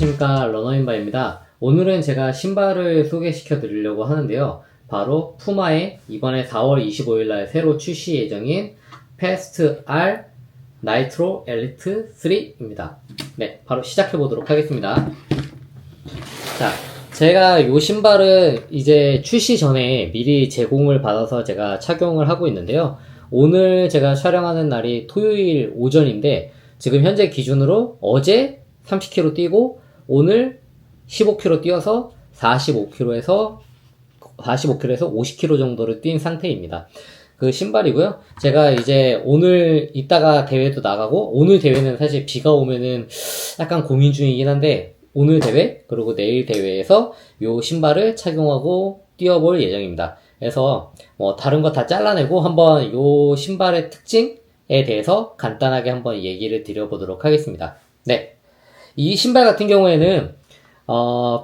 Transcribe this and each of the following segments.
안녕하십니까, 러너인바입니다. 오늘은 제가 신발을 소개시켜 드리려고 하는데요. 바로 푸마의 이번에 4월 25일날 새로 출시 예정인 패스트 R 나이트로 엘리트 3입니다. 네, 바로 시작해 보도록 하겠습니다. 자, 제가 이 신발은 이제 출시 전에 미리 제공을 받아서 제가 착용을 하고 있는데요. 오늘 제가 촬영하는 날이 토요일 오전인데 지금 현재 기준으로 어제 30km 뛰고 오늘 15km 뛰어서 45km에서 50km 정도를 뛴 상태입니다. 그 신발이고요. 제가 이제 오늘 이따가 대회도 나가고, 오늘 대회는 사실 비가 오면은 약간 고민 중이긴 한데 오늘 대회 그리고 내일 대회에서 요 신발을 착용하고 뛰어볼 예정입니다. 그래서 뭐 다른 거 다 잘라내고 한번 요 신발의 특징에 대해서 간단하게 한번 얘기를 드려보도록 하겠습니다. 네, 이 신발 같은 경우에는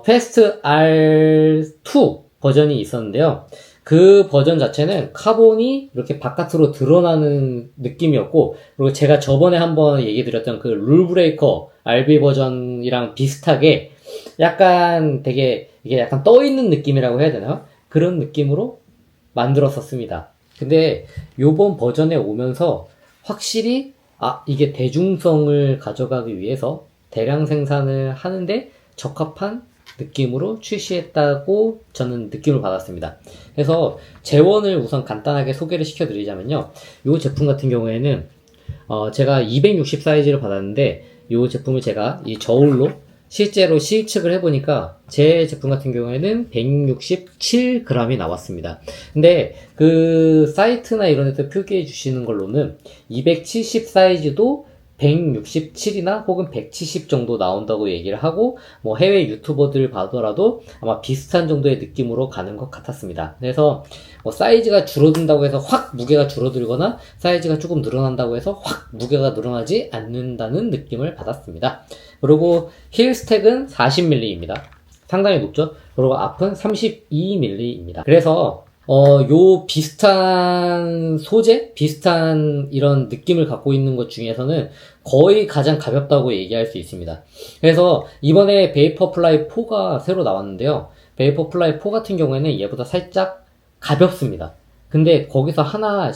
패스트 R2 버전이 있었는데요. 그 버전 자체는 카본이 이렇게 바깥으로 드러나는 느낌이었고, 그리고 제가 저번에 한번 얘기 드렸던 그 룰브레이커 RB 버전이랑 비슷하게 약간 되게 이게 약간 떠있는 느낌이라고 해야 되나요? 그런 느낌으로 만들었었습니다. 근데 요번 버전에 오면서 확실히 이게 대중성을 가져가기 위해서 대량 생산을 하는데 적합한 느낌으로 출시했다고 저는 느낌을 받았습니다. 그래서 재원을 우선 간단하게 소개를 시켜드리자면요. 이 제품 같은 경우에는 제가 260 사이즈를 받았는데 이 제품을 제가 이 저울로 실제로 실측을 해보니까 제 제품 같은 경우에는 167g이 나왔습니다. 근데 그 사이트나 이런 데서 표기해 주시는 걸로는 270 사이즈도 167이나 혹은 170 정도 나온다고 얘기를 하고, 뭐 해외 유튜버들 봐더라도 아마 비슷한 정도의 느낌으로 가는 것 같았습니다. 그래서 뭐 사이즈가 줄어든다고 해서 확 무게가 줄어들거나 사이즈가 조금 늘어난다고 해서 확 무게가 늘어나지 않는다는 느낌을 받았습니다. 그리고 힐 스택은 40mm입니다. 상당히 높죠? 그리고 앞은 32mm입니다. 그래서 요 비슷한 소재? 비슷한 이런 느낌을 갖고 있는 것 중에서는 거의 가장 가볍다고 얘기할 수 있습니다. 그래서 이번에 베이퍼플라이 4가 새로 나왔는데요. 베이퍼플라이 4 같은 경우에는 얘보다 살짝 가볍습니다. 근데 거기서 하나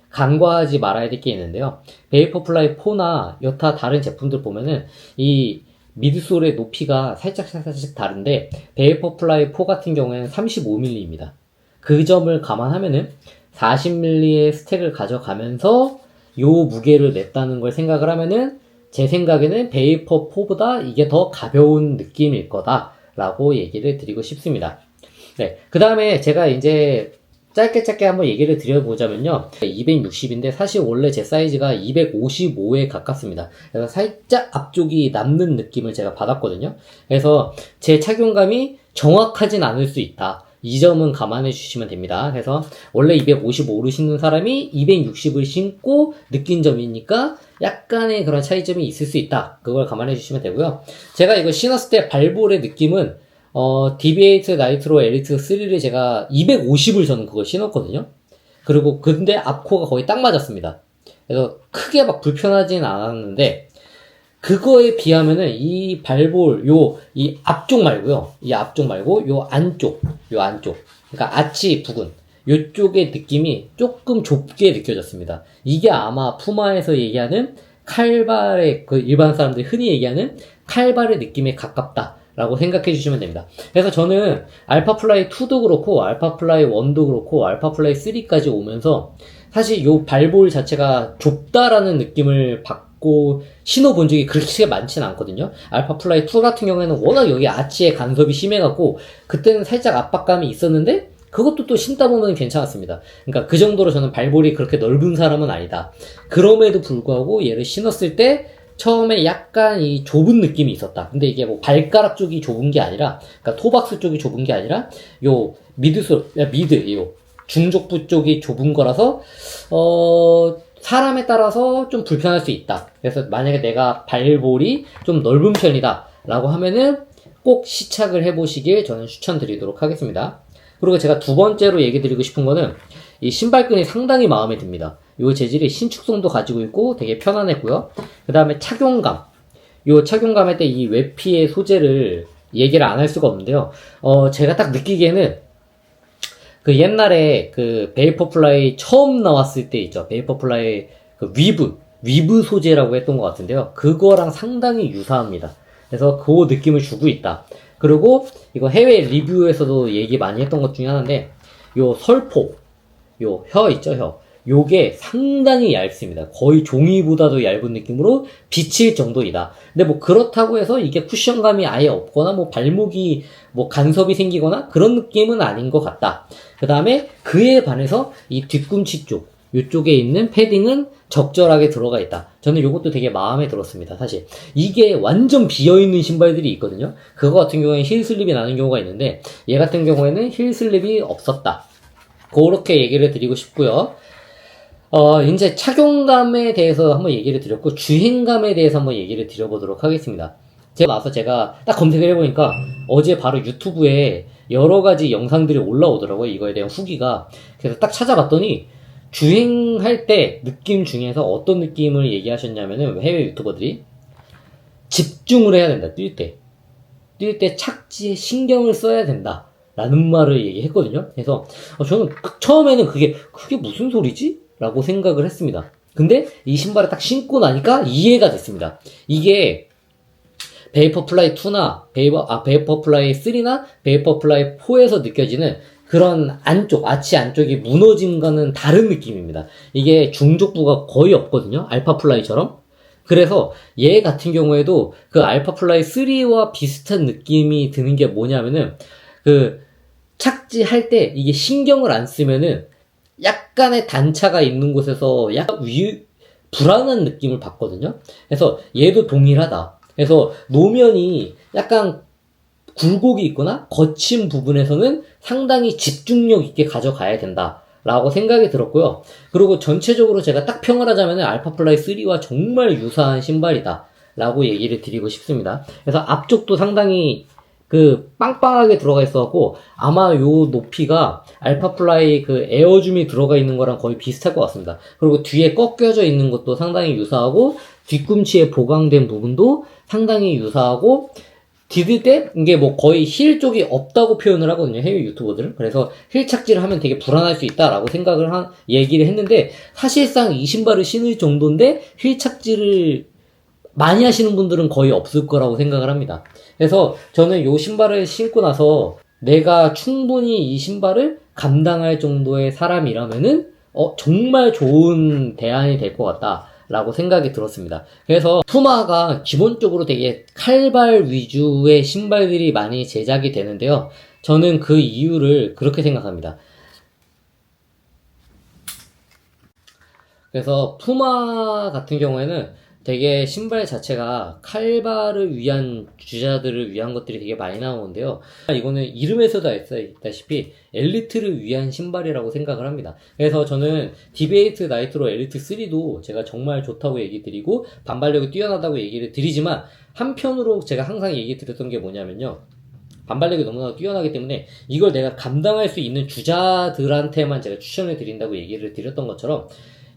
간과하지 말아야 될 게 있는데요. 베이퍼플라이 4나 여타 다른 제품들 보면은 이 미드솔의 높이가 살짝 다른데 베이퍼플라이 4 같은 경우에는 35mm입니다. 그 점을 감안하면은 40mm의 스택을 가져가면서 요 무게를 냈다는 걸 생각을 하면은 제 생각에는 베이퍼 4보다 이게 더 가벼운 느낌일 거다라고 얘기를 드리고 싶습니다. 네, 그 다음에 제가 이제 짧게 한번 얘기를 드려보자면요. 260인데 사실 원래 제 사이즈가 255에 가깝습니다. 그래서 살짝 앞쪽이 남는 느낌을 제가 받았거든요. 그래서 제 착용감이 정확하진 않을 수 있다. 이 점은 감안해 주시면 됩니다. 그래서 원래 255를 신는 사람이 260을 신고 느낀 점이니까 약간의 그런 차이점이 있을 수 있다. 그걸 감안해 주시면 되고요. 제가 이거 신었을 때 발볼의 느낌은 DB8 나이트로 엘리트 3를 제가 250을 저는 그걸 신었거든요. 그리고 근데 앞코가 거의 딱 맞았습니다. 그래서 크게 막 불편하진 않았는데 그거에 비하면은 이 발볼 이 앞쪽 말고요. 이 앞쪽 말고 요 안쪽. 그러니까 아치 부근. 요쪽의 느낌이 조금 좁게 느껴졌습니다. 이게 아마 푸마에서 얘기하는 칼발의 그 일반 사람들이 흔히 얘기하는 칼발의 느낌에 가깝다라고 생각해 주시면 됩니다. 그래서 저는 알파플라이 2도 그렇고 알파플라이 1도 그렇고 알파플라이 3까지 오면서 사실 요 발볼 자체가 좁다라는 느낌을 받고 신어본 적이 그렇게 많지는 않거든요. 알파플라이 2 같은 경우에는 워낙 여기 아치에 간섭이 심해갖고 그때는 살짝 압박감이 있었는데 그것도 또 신다 보면 괜찮았습니다. 그러니까 그 정도로 저는 발볼이 그렇게 넓은 사람은 아니다. 그럼에도 불구하고 얘를 신었을 때 처음에 약간 이 좁은 느낌이 있었다. 근데 이게 뭐 발가락 쪽이 좁은 게 아니라, 그러니까 토박스 쪽이 좁은 게 아니라 요 요 중족부 쪽이 좁은 거라서 사람에 따라서 좀 불편할 수 있다. 그래서 만약에 내가 발볼이 좀 넓은 편이다 라고 하면은 꼭 시착을 해보시길 저는 추천드리도록 하겠습니다. 그리고 제가 두 번째로 얘기 드리고 싶은 거는 이 신발끈이 상당히 마음에 듭니다. 이 재질이 신축성도 가지고 있고 되게 편안했고요. 그 다음에 착용감. 요 착용감할 때 이 외피의 소재를 얘기를 안 할 수가 없는데요. 제가 딱 느끼기에는 그 옛날에 그 베이퍼플라이 처음 나왔을 때 있죠. 베이퍼플라이 그 위브 소재라고 했던 것 같은데요. 그거랑 상당히 유사합니다. 그래서 그 느낌을 주고 있다. 그리고 이거 해외 리뷰에서도 얘기 많이 했던 것 중에 하나인데, 요 설포, 요 혀 있죠, 혀. 요게 상당히 얇습니다. 거의 종이보다도 얇은 느낌으로 비칠 정도이다. 근데 뭐 그렇다고 해서 이게 쿠션감이 아예 없거나 뭐 발목이 뭐 간섭이 생기거나 그런 느낌은 아닌 것 같다. 그 다음에 그에 반해서 이 뒤꿈치 쪽, 요쪽에 있는 패딩은 적절하게 들어가 있다. 저는 요것도 되게 마음에 들었습니다. 사실 이게 완전 비어있는 신발들이 있거든요. 그거 같은 경우에는 힐 슬립이 나는 경우가 있는데, 얘 같은 경우에는 힐 슬립이 없었다. 그렇게 얘기를 드리고 싶고요. 이제 착용감에 대해서 한번 얘기를 드렸고, 주행감에 대해서 한번 얘기를 드려보도록 하겠습니다. 제가 딱 검색을 해보니까 어제 바로 유튜브에 여러 가지 영상들이 올라오더라고요. 이거에 대한 후기가. 그래서 딱 찾아봤더니 주행할 때 느낌 중에서 어떤 느낌을 얘기하셨냐면은, 해외 유튜버들이 집중을 해야 된다. 뛸 때 착지에 신경을 써야 된다 라는 말을 얘기했거든요. 그래서 저는 처음에는 그게 무슨 소리지? 라고 생각을 했습니다. 근데 이 신발을 딱 신고 나니까 이해가 됐습니다. 이게 베이퍼플라이 2나 베이퍼플라이 3나 베이퍼플라이 4에서 느껴지는 그런 아치 안쪽이 무너짐과는 다른 느낌입니다. 이게 중족부가 거의 없거든요. 알파플라이처럼. 그래서 얘 같은 경우에도 그 알파플라이 3와 비슷한 느낌이 드는 게 뭐냐면은, 그 착지할 때 이게 신경을 안 쓰면은 약간의 단차가 있는 곳에서 약간 불안한 느낌을 받거든요. 그래서 얘도 동일하다. 그래서 노면이 약간 굴곡이 있거나 거친 부분에서는 상당히 집중력 있게 가져가야 된다 라고 생각이 들었고요. 그리고 전체적으로 제가 딱 평을 하자면 알파플라이 3와 정말 유사한 신발이다 라고 얘기를 드리고 싶습니다. 그래서 앞쪽도 상당히 그 빵빵하게 들어가 있어갖고 아마 요 높이가 알파플라이 그 에어줌이 들어가 있는 거랑 거의 비슷할 것 같습니다. 그리고 뒤에 꺾여져 있는 것도 상당히 유사하고, 뒤꿈치에 보강된 부분도 상당히 유사하고, 디딜 때 이게 뭐 거의 힐 쪽이 없다고 표현을 하거든요, 해외 유튜버들은. 그래서 힐 착지를 하면 되게 불안할 수 있다라고 얘기를 했는데, 사실상 이 신발을 신을 정도인데 힐 착지를 많이 하시는 분들은 거의 없을 거라고 생각을 합니다. 그래서 저는 이 신발을 신고 나서 내가 충분히 이 신발을 감당할 정도의 사람이라면은 정말 좋은 대안이 될 것 같다 라고 생각이 들었습니다. 그래서 푸마가 기본적으로 되게 칼발 위주의 신발들이 많이 제작이 되는데요. 저는 그 이유를 그렇게 생각합니다. 그래서 푸마 같은 경우에는 되게 신발 자체가 칼발을 위한, 주자들을 위한 것들이 되게 많이 나오는데요. 이거는 이름에서도 알다시피 엘리트를 위한 신발이라고 생각을 합니다. 그래서 저는 디베이트 나이트로 엘리트 3도 제가 정말 좋다고 얘기 드리고 반발력이 뛰어나다고 얘기를 드리지만, 한편으로 제가 항상 얘기 드렸던 게 뭐냐면요, 반발력이 너무나 뛰어나기 때문에 이걸 내가 감당할 수 있는 주자들한테만 제가 추천을 드린다고 얘기를 드렸던 것처럼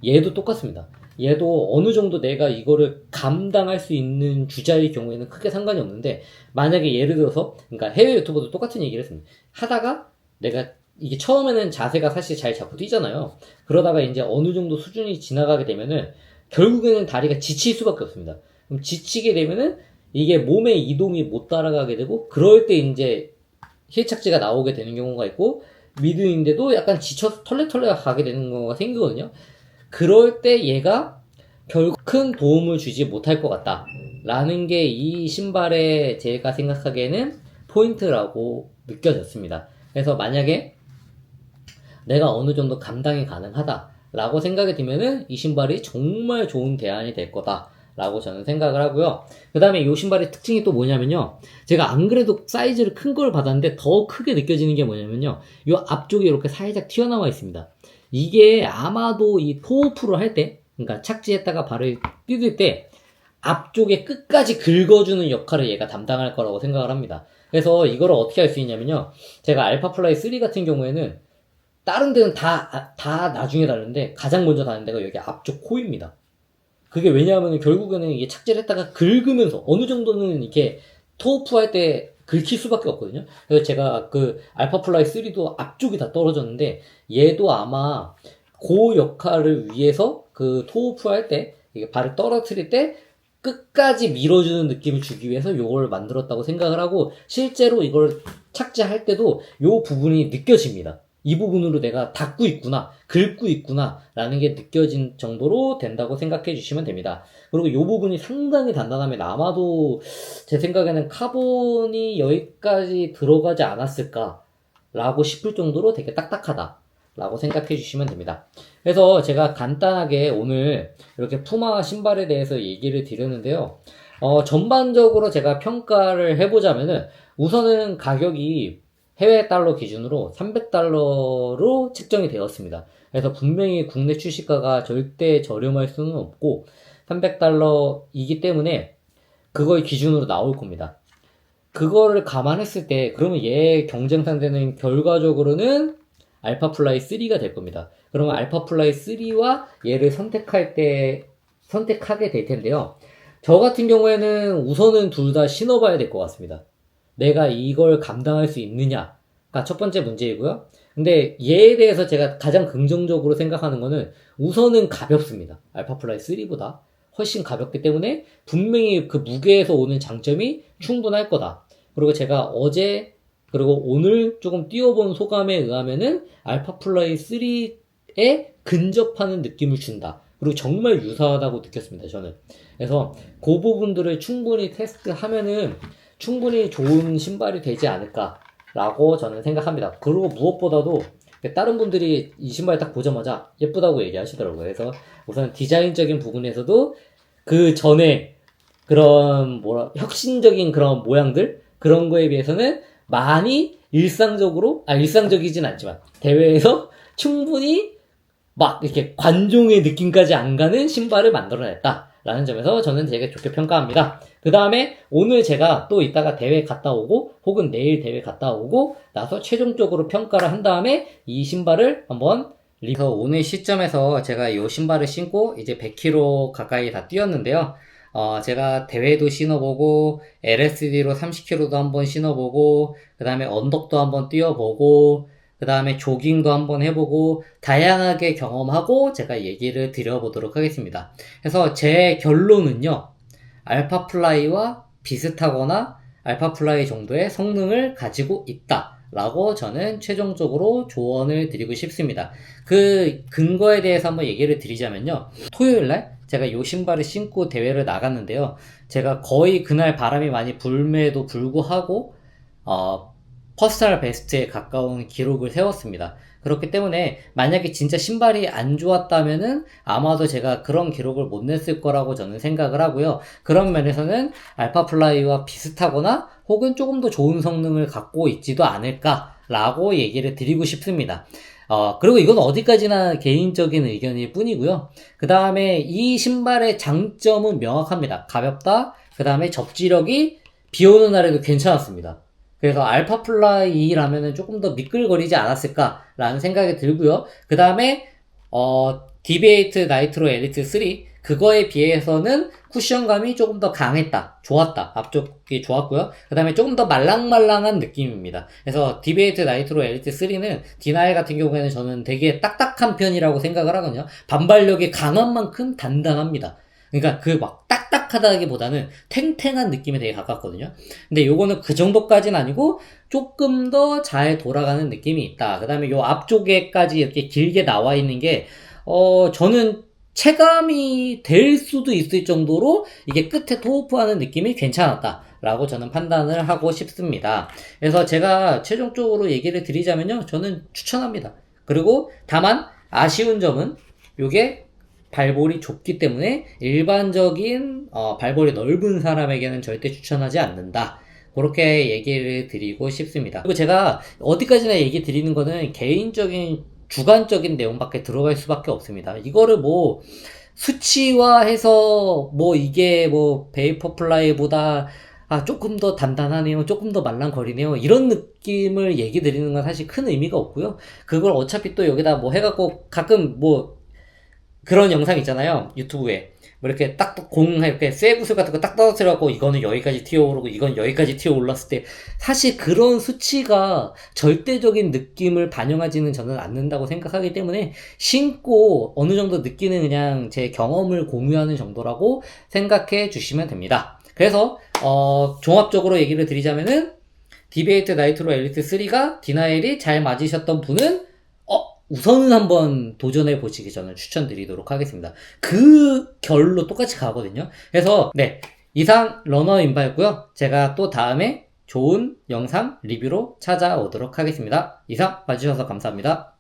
얘도 똑같습니다. 얘도 어느 정도 내가 이거를 감당할 수 있는 주자의 경우에는 크게 상관이 없는데, 만약에 예를 들어서, 그러니까 해외 유튜버도 똑같은 얘기를 했습니다. 하다가 내가 이게 처음에는 자세가 사실 잘 잡고 뛰잖아요. 그러다가 이제 어느 정도 수준이 지나가게 되면은 결국에는 다리가 지칠 수밖에 없습니다. 그럼 지치게 되면은 이게 몸의 이동이 못 따라가게 되고, 그럴 때 이제 힐 착지가 나오게 되는 경우가 있고, 미드인데도 약간 지쳐서 털레털레 가게 되는 경우가 생기거든요. 그럴 때 얘가 결국 큰 도움을 주지 못할 것 같다 라는 게 이 신발의 제가 생각하기에는 포인트라고 느껴졌습니다. 그래서 만약에 내가 어느 정도 감당이 가능하다 라고 생각이 들면은 이 신발이 정말 좋은 대안이 될 거다 라고 저는 생각을 하고요. 그 다음에 이 신발의 특징이 또 뭐냐면요, 제가 안 그래도 사이즈를 큰 걸 받았는데 더 크게 느껴지는 게 뭐냐면요, 이 앞쪽이 이렇게 살짝 튀어나와 있습니다. 이게 아마도 이 토어프를 할 때, 그러니까 착지했다가 발을 디딜 때 앞쪽에 끝까지 긁어주는 역할을 얘가 담당할 거라고 생각을 합니다. 그래서 이거를 어떻게 할 수 있냐면요, 제가 알파플라이 3 같은 경우에는 다른 데는 다 나중에 다른데 가장 먼저 다는 데가 여기 앞쪽 코입니다. 그게 왜냐하면 결국에는 이게 착지를 했다가 긁으면서 어느 정도는 이렇게 토프 할 때 긁힐 수밖에 없거든요. 그래서 제가 그 알파플라이 3도 앞쪽이 다 떨어졌는데 얘도 아마 그 역할을 위해서 그 토프 할 때 이게 발을 떨어뜨릴 때 끝까지 밀어주는 느낌을 주기 위해서 요걸 만들었다고 생각을 하고 실제로 이걸 착지할 때도 요 부분이 느껴집니다. 이 부분으로 내가 닿고 있구나, 긁고 있구나 라는 게 느껴진 정도로 된다고 생각해 주시면 됩니다. 그리고 이 부분이 상당히 단단하면 아마도 제 생각에는 카본이 여기까지 들어가지 않았을까 라고 싶을 정도로 되게 딱딱하다 라고 생각해 주시면 됩니다. 그래서 제가 간단하게 오늘 이렇게 푸마 신발에 대해서 얘기를 드렸는데요. 전반적으로 제가 평가를 해보자면은 우선은 가격이 해외 달러 기준으로 300달러로 책정이 되었습니다. 그래서 분명히 국내 출시가가 절대 저렴할 수는 없고 300달러이기 때문에 그걸 기준으로 나올 겁니다. 그거를 감안했을 때 그러면 얘 경쟁 상대는 결과적으로는 알파플라이 3가 될 겁니다. 그러면 알파플라이 3와 얘를 선택하게 될 텐데요. 저 같은 경우에는 우선은 둘 다 신어봐야 될 것 같습니다. 내가 이걸 감당할 수 있느냐가 첫 번째 문제이고요. 근데 얘에 대해서 제가 가장 긍정적으로 생각하는 거는 우선은 가볍습니다. 알파플라이 3보다 훨씬 가볍기 때문에 분명히 그 무게에서 오는 장점이 충분할 거다. 그리고 제가 어제 그리고 오늘 조금 뛰어본 소감에 의하면은 알파플라이 3에 근접하는 느낌을 준다. 그리고 정말 유사하다고 느꼈습니다, 저는. 그래서 그 부분들을 충분히 테스트하면은 충분히 좋은 신발이 되지 않을까라고 저는 생각합니다. 그리고 무엇보다도 다른 분들이 이 신발 딱 보자마자 예쁘다고 얘기하시더라고요. 그래서 우선 디자인적인 부분에서도 그 전에 그런 혁신적인 그런 모양들 그런 거에 비해서는 많이 일상적이진 않지만 대회에서 충분히 막 이렇게 관종의 느낌까지 안 가는 신발을 만들어냈다라는 점에서 저는 되게 좋게 평가합니다. 그 다음에 오늘 제가 또 이따가 대회 갔다 오고 혹은 내일 대회 갔다 오고 나서 최종적으로 평가를 한 다음에 이 신발을 한번 그래서 오늘 시점에서 제가 이 신발을 신고 이제 100km 가까이 다 뛰었는데요. 제가 대회도 신어보고 LSD로 30km도 한번 신어보고 그 다음에 언덕도 한번 뛰어보고 그 다음에 조깅도 한번 해보고 다양하게 경험하고 제가 얘기를 드려보도록 하겠습니다. 그래서 제 결론은요. 알파플라이와 비슷하거나 알파플라이 정도의 성능을 가지고 있다 라고 저는 최종적으로 조언을 드리고 싶습니다. 그 근거에 대해서 한번 얘기를 드리자면요. 토요일날 제가 이 신발을 신고 대회를 나갔는데요. 제가 거의 그날 바람이 많이 불매도 불구하고 퍼스널 베스트에 가까운 기록을 세웠습니다. 그렇기 때문에 만약에 진짜 신발이 안 좋았다면은 아마도 제가 그런 기록을 못 냈을 거라고 저는 생각을 하고요. 그런 면에서는 알파플라이와 비슷하거나 혹은 조금 더 좋은 성능을 갖고 있지도 않을까라고 얘기를 드리고 싶습니다. 그리고 이건 어디까지나 개인적인 의견일 뿐이고요. 그 다음에 이 신발의 장점은 명확합니다. 가볍다. 그 다음에 접지력이 비 오는 날에도 괜찮았습니다. 그래서 알파플라이라면은 조금 더 미끌거리지 않았을까라는 생각이 들고요. 그 다음에 디베이트 나이트로 엘리트 3 그거에 비해서는 쿠션감이 조금 더 강했다, 좋았다, 앞쪽이 좋았고요. 그 다음에 조금 더 말랑말랑한 느낌입니다. 그래서 디베이트 나이트로 엘리트 3는 디나일 같은 경우에는 저는 되게 딱딱한 편이라고 생각을 하거든요. 반발력이 강한 만큼 단단합니다. 그러니까 그 막 딱딱하다기보다는 탱탱한 느낌에 되게 가깝거든요. 근데 요거는 그 정도까지는 아니고 조금 더 잘 돌아가는 느낌이 있다. 그 다음에 요 앞쪽에까지 이렇게 길게 나와 있는 게 저는 체감이 될 수도 있을 정도로 이게 끝에 토우프하는 느낌이 괜찮았다 라고 저는 판단을 하고 싶습니다. 그래서 제가 최종적으로 얘기를 드리자면요, 저는 추천합니다. 그리고 다만 아쉬운 점은 요게 발볼이 좁기 때문에 일반적인 발볼이 넓은 사람에게는 절대 추천하지 않는다. 그렇게 얘기를 드리고 싶습니다. 그리고 제가 어디까지나 얘기 드리는 거는 개인적인 주관적인 내용밖에 들어갈 수밖에 없습니다. 이거를 뭐 수치화해서 뭐 이게 뭐 베이퍼플라이보다 조금 더 단단하네요, 조금 더 말랑거리네요, 이런 느낌을 얘기 드리는 건 사실 큰 의미가 없고요. 그걸 어차피 또 여기다 뭐 해갖고 가끔 뭐 그런 영상 있잖아요. 유튜브에. 뭐 이렇게 이렇게 쇠구슬 같은 거 딱 떨어뜨려갖고 이거는 여기까지 튀어오르고 이건 여기까지 튀어올랐을 때 사실 그런 수치가 절대적인 느낌을 반영하지는 저는 않는다고 생각하기 때문에 신고 어느 정도 느끼는 그냥 제 경험을 공유하는 정도라고 생각해 주시면 됩니다. 그래서 종합적으로 얘기를 드리자면은 디베이트 나이트로 엘리트 3가 디나엘이 잘 맞으셨던 분은 우선은 한번 도전해 보시기 저는 추천드리도록 하겠습니다. 그 결로 똑같이 가거든요. 그래서 네, 이상 러너 인바였고요. 제가 또 다음에 좋은 영상 리뷰로 찾아오도록 하겠습니다. 이상 봐주셔서 감사합니다.